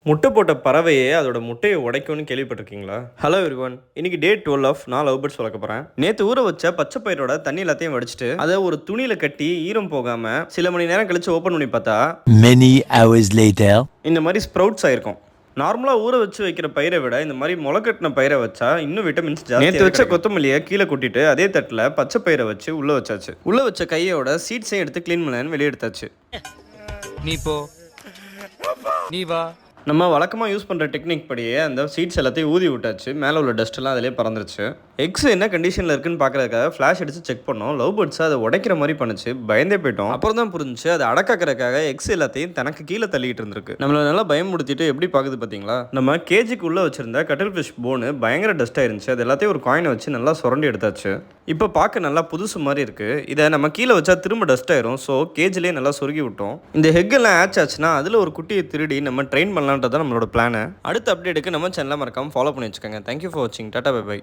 முட்டை போட்ட பறவையே அதோட முட்டையை உடைக்கும்னு கேள்விப்பட்டிருக்கீங்களா? ஹலோ எவ்ரிவன், இன்னைக்கு டே 12 ஆஃப் நான் லவ் பேர்ட்ஸ் வளர்க்க போறேன். நேற்று ஊற வச்ச பச்சை பயிரோட தண்ணி எல்லாத்தையும் வடிச்சிட்டு அதை ஒரு துணியில கட்டி ஈரம் போகாம சில மணி நேரம் கழிச்சு ஓப்பன் பண்ணி பார்த்தா many hours later இந்த மாதிரி ஸ்ப்ரவுட்ஸ் ஆயிருக்கும். நார்மலாக ஊற வச்சு வைக்கிற பயிரை விட இந்த மாதிரி முளைக்கட்டின பயிரை வச்சா இன்னும் விட்டமின்ஸ் ஜாஸ்தி. நேற்று வச்ச கொத்தமல்லியை கீழே கொட்டிட்டு அதே தட்டில் பச்சை பயிரை வச்சு உள்ள வச்சாச்சு. உள்ள வச்ச கையோட சீட்ஸையும் எடுத்து க்ளீன் பண்ணலன்னு வெளியே எடுத்தாச்சு. நீ போ, நீ வா. நம்ம வழக்கமாக யூஸ் பண்ணுற டெக்னிக் படியே அந்த சீட்ஸ் எல்லாத்தையும் ஊதி விட்டாச்சு. மேலே உள்ள டஸ்ட்டெல்லாம் அதிலே பறந்துருச்சு. எக்ஸ் என்ன கண்டிஷனில் இருக்குன்னு பார்க்கறதுக்காக ஃப்ளாஷ் அடித்து செக் பண்ணோம். லவ் பேர்ட்ஸ் அதை உடைக்கிற மாதிரி பண்ணுச்சு. பயந்தே போயிட்டோம். அப்புறம் தான் புரிஞ்சுச்சு அது அடக்காக்கிறதுக்காக எக்ஸ் எல்லாத்தையும் தனக்கு கீழே தள்ளிட்டு இருந்திருக்கு. நம்மளை நல்லா பயமுடுத்திட்டு எப்படி பார்க்குது பார்த்தீங்களா? நம்ம கேஜிக்கு உள்ளே வச்சிருந்த கட்டில் ஃபிஷ் போனு பயங்கர டஸ்ட் ஆயிருந்துச்சு. அது எல்லாத்தையும் ஒரு காயினை வச்சு நல்லா சுரண்டி எடுத்தாச்சு. இப்போ பார்க்க நல்லா புதுசு மாதிரி இருக்குது. இதை நம்ம கீழே வச்சா திரும்ப டஸ்ட் ஆயிரும். ஸோ கேஜ்லேயே நல்லா சொருகி விட்டோம். இந்த ஹெக்கெல்லாம் ஆச் ஆச்சுன்னா அதில் ஒரு குட்டியை திருடி நம்ம ட்ரெயின் பண்ணலான்றது நம்மளோட பிளான். அடுத்த அப்டேட்டுக்கு நம்ம சேனலை மறக்காமல் ஃபாலோ பண்ணி வச்சுக்கோங்க. தேங்க்யூ ஃபார் வாட்சிங். டாடா பை பை.